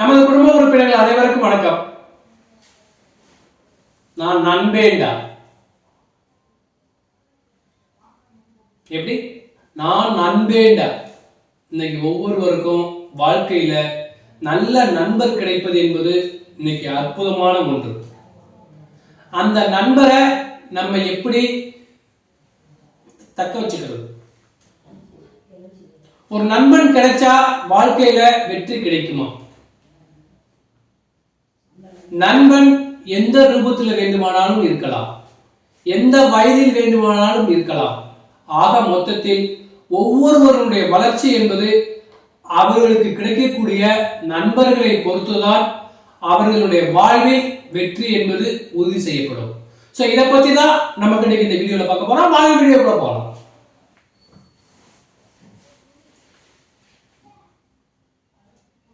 நமது குடும்ப உறுப்பினர்கள் அனைவருக்கும் வணக்கம். நான் நண்பேண்டா. எப்படி? நான் நண்பேண்டா. இன்னைக்கு ஒவ்வொருவருக்கும் வாழ்க்கையில நல்ல நண்பர் கிடைப்பது என்பது இன்னைக்கு அற்புதமான ஒன்று. அந்த நண்பரை நம்ம எப்படி தக்க வச்சுக்கிறது? ஒரு நண்பன் கிடைச்சா வாழ்க்கையில வெற்றி கிடைக்குமா? நண்பன் எந்த ரூபத்தில் வேண்டுமானாலும் இருக்கலாம், எந்த வயதில் வேண்டுமானாலும் இருக்கலாம். ஆக மொத்தத்தில் ஒவ்வொருவருடைய வளர்ச்சி என்பது அவர்களுக்கு கிடைக்கக்கூடிய நண்பர்களை பொறுத்துதான் அவர்களுடைய வாழ்வில் வெற்றி என்பது உறுதி செய்யப்படும். சோ இதை பத்தி தான் நமக்கு இன்னைக்கு இந்த வீடியோல பார்க்க போறோம். வாங்க வீடியோக்குள்ள போகலாம்.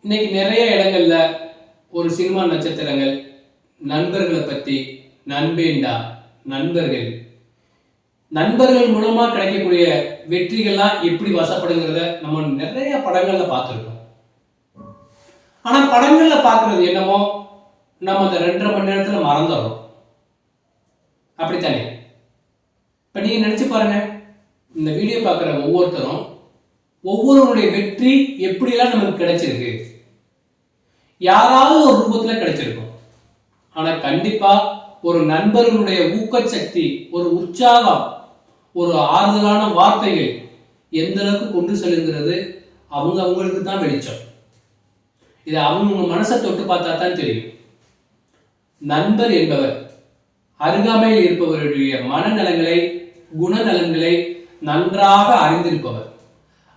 இன்னைக்கு நிறைய இடங்கள்ல ஒரு சினிமா நட்சத்திரங்கள் நண்பர்களை பத்தி நண்பேண்டா, நண்பர்கள் மூலமா கிடைக்கக்கூடிய வெற்றிகள்லாம் எப்படி வசப்படுங்கிறத நம்ம நிறைய படங்கள்ல பார்த்துருக்கோம். ஆனா படங்கள்ல பார்க்கறது என்னமோ நம்ம அந்த 2.5 மணி நேரத்துல மறந்துடுறோம். அப்படித்தானே? இப்ப நீங்க நினைச்சு பாருங்க, இந்த வீடியோ பார்க்குற ஒவ்வொருத்தரும் ஒவ்வொருவருடைய வெற்றி எப்படியெல்லாம் நமக்கு கிடைச்சிருக்கு. யாராவது ஒரு ரூபத்துல கிடைச்சிருக்கும். ஆனா கண்டிப்பா ஒரு நண்பர்களுடைய ஊக்கச்சக்தி, ஒரு உற்சாகம், ஒரு ஆறுதலான வார்த்தைகள் எந்த அளவுக்கு கொண்டு செல்லுங்கிறது அவங்களுக்கு தான் வெளிச்சம். இதை அவங்க மனசை தொட்டு பார்த்தா தான் தெரியும். நண்பர் என்பவர் அருகாமையில் இருப்பவருடைய மனநலங்களை, குணநலன்களை நன்றாக அறிந்திருப்பவர்.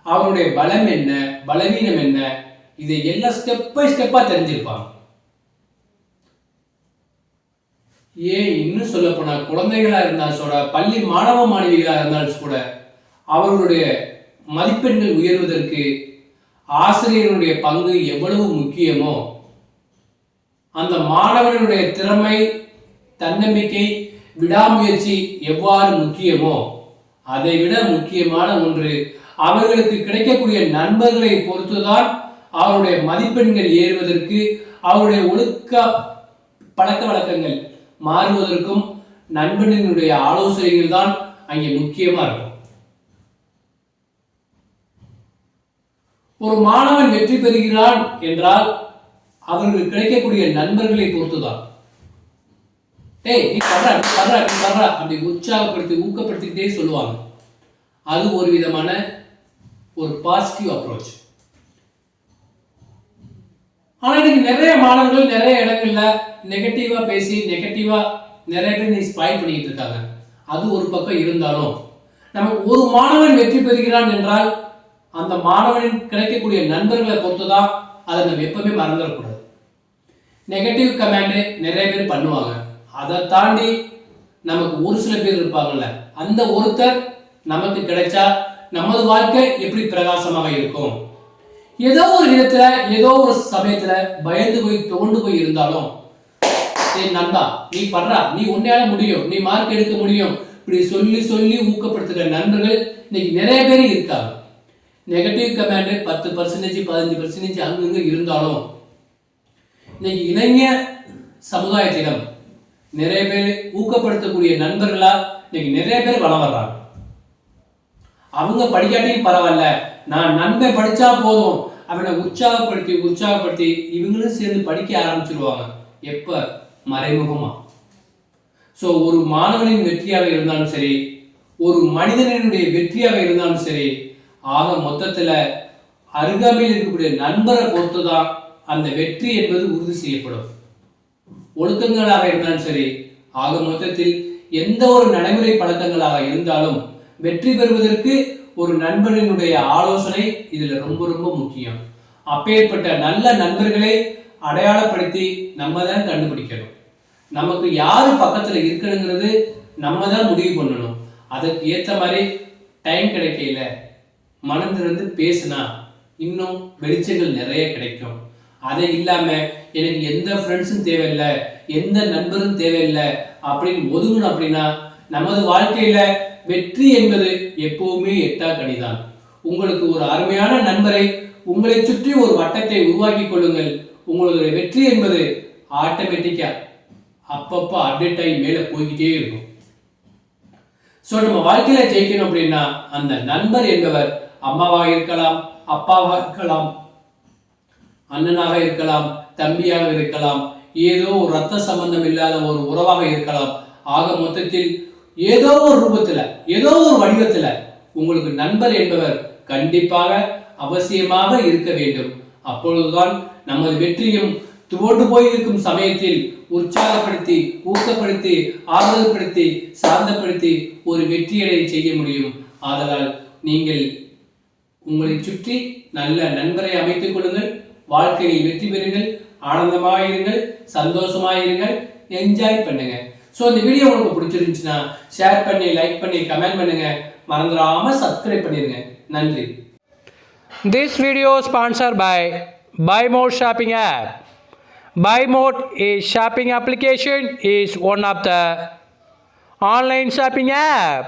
அவருடைய பலம் என்ன, பலவீனம் என்ன, இதை எல்லாம் ஸ்டெப் பை ஸ்டெப்பா தெரிஞ்சிருப்பாங்க. இன்னும் சொல்ல போனா குழந்தைகளா இருந்தாலும் பள்ளி மாணவ மாணவிகளா இருந்தாலும் கூட அவர்களுடைய மதிப்பெண்கள் உயர்வதற்கு ஆசிரியருடைய பங்கு எவ்வளவு முக்கியமோ, அந்த மாணவனுடைய திறமை, தன்னம்பிக்கை, விடாமுயற்சி எவ்வாறு முக்கியமோ, அதை விட முக்கியமான ஒன்று அவர்களுக்கு கிடைக்கக்கூடிய நண்பர்களை பொறுத்துதான் அவருடைய மதிப்பெண்கள் ஏறுவதற்கு, அவருடைய ஒழுக்க பழக்க வழக்கங்கள் மாறுவதற்கும் நண்பனினுடைய ஆலோசனைகள் தான் அங்கே முக்கியமா இருக்கும். ஒரு மாணவன் வெற்றி பெறுகிறான் என்றால் அவர்களுக்கு கிடைக்கக்கூடிய நண்பர்களை பொறுத்துதான். நீ பண்ற அப்படி உற்சாகப்படுத்தி ஊக்கப்படுத்திக்கிட்டே சொல்லுவாங்க. அது ஒரு விதமான ஒரு பாசிட்டிவ் அப்ரோச். ஆனா இன்னைக்கு நிறைய மாணவர்கள் நிறைய இடங்கள்ல நெகட்டிவா பேசி நிறைய பேர் நீ ஸ்பாயில் பண்ணிட்டு இருக்காங்க. அது ஒரு பக்கம் இருந்தாலும் நமக்கு ஒரு மாணவன் வெற்றி பெறுகிறான் என்றால் அந்த மாணவனின் கிடைக்கக்கூடிய நண்பர்களை பொறுத்துதான் அதை நம்ம எப்பவுமே மறந்துடக்கூடாது. நெகட்டிவ் கமெண்ட் நிறைய பேர் பண்ணுவாங்க. அதை தாண்டி நமக்கு ஒரு சில பேர் இருப்பாங்கல்ல, அந்த ஒருத்தர் நமக்கு கிடைச்சா நமது வாழ்க்கை எப்படி பிரகாசமாக இருக்கும். ஏதோ ஒரு விதத்துல, ஏதோ ஒரு சமயத்துல பயந்து போய் தோண்டு போய் இருந்தாலும், நண்பா நீ பண்றா, நீ உன்னையால முடியும், நீ மார்க் எடுக்க முடியும், இப்படி சொல்லி சொல்லி ஊக்கப்படுத்துகிற நண்பர்கள் இன்னைக்கு நிறைய பேர் இருக்காங்க. நெகட்டிவ் கமெண்ட் 10%, 15% அங்கங்க இருந்தாலும் இன்னைக்கு இளைஞர் சமுதாயத்திடம் நிறைய பேர் ஊக்கப்படுத்தக்கூடிய நண்பர்களா இன்னைக்கு நிறைய பேர் வளம் வர்றாங்க. அவங்க படிக்காட்டியும் பரவாயில்ல, நான் நண்பன் படிச்சா போதும், அவனை உற்சாகப்படுத்தி இவங்களும் சேர்ந்து படிக்க ஆரம்பிச்சிருவாங்க. எப்ப? மறைமுகமா. சோ ஒரு மாணவனின் வெற்றியாக இருந்தாலும் சரி, ஒரு மனிதனுடைய வெற்றியாக இருந்தாலும் சரி, ஆக மொத்தத்துல அருகாமையில் இருக்கக்கூடிய நண்பரை பொறுத்துதான் அந்த வெற்றி என்பது உறுதி செய்யப்படும். ஒழுக்கங்களாக இருந்தாலும் சரி, ஆக மொத்தத்தில் எந்த ஒரு நடைமுறை பழக்கங்களாக இருந்தாலும் வெற்றி பெறுவதற்கு ஒரு நண்பனினுடைய ஆலோசனை இதுல ரொம்ப ரொம்ப முக்கியம். அப்பேற்பட்ட நல்ல நண்பர்களை அடையாளப்படுத்தி நம்ம தான் கண்டுபிடிக்கணும். நமக்கு யாரு பக்கத்துல இருக்கணுங்கிறது நம்ம தான் முடிவு பண்ணணும். அதுக்கு ஏத்த மாதிரி டைம் கிடைக்கல, மனம் திறந்து பேசினா இன்னும் வெளிச்சங்கள் நிறைய கிடைக்கும். அதை இல்லாம எனக்கு எந்த ஃப்ரெண்ட்ஸும் தேவையில்லை, எந்த நண்பரும் தேவையில்லை அப்படின்னு ஒதுங்கணும். அப்படின்னா நமது வாழ்க்கையில வெற்றி என்பது எப்பவுமே எட்டா கனிதான். உங்களுக்கு ஒரு அருமையான நண்பரை, உங்களை சுற்றி ஒரு வட்டத்தை உருவாக்கி கொள்ளுங்கள். உங்களுடைய வெற்றி என்பது ஆட்டோமேட்டிக்கா அப்பப்போ அப்டேட் ஆகி மேலே போய்கிட்டே இருக்கும். ஸோ நம்ம வாழ்க்கையில ஜெயிக்கணும் அப்படின்னா அந்த நண்பர் என்பவர் அம்மாவாக இருக்கலாம், அப்பாவாக இருக்கலாம், அண்ணனாக இருக்கலாம், தம்பியாக இருக்கலாம், ஏதோ ஒரு ரத்த சம்பந்தம் இல்லாத ஒரு உறவாக இருக்கலாம். ஆக மொத்தத்தில் ஏதோ ஒரு ரூபத்துல, ஏதோ ஒரு வடிவத்துல உங்களுக்கு நண்பர் என்பவர் கண்டிப்பாக அவசியமாக இருக்க வேண்டும். அப்பொழுதுதான் நமது வெற்றியும் துவண்டு போயிருக்கும் சமயத்தில் உற்சாகப்படுத்தி, ஊக்கப்படுத்தி, ஆறுதல்படுத்தி, சாந்தப்படுத்தி ஒரு வெற்றியடை செய்ய முடியும். ஆதலால் நீங்கள் உங்களை சுற்றி நல்ல நண்பரை அமைத்துக் கொள்ளுங்கள். வாழ்க்கையில் வெற்றி பெறுங்கள், ஆனந்தமாயிருங்கள், சந்தோஷமாயிருங்கள், என்ஜாய் பண்ணுங்க. ஸோ இந்த வீடியோ உங்களுக்கு பிடிச்சிருந்துச்சுன்னா ஷேர் பண்ணி, லைக் பண்ணி, கமெண்ட் பண்ணுங்க. மறந்துடாம சப்ஸ்கிரைப் பண்ணிருங்க. நன்றி. This video sponsored by Buy More Shopping app. Buy More is shopping application is one of the online shopping app.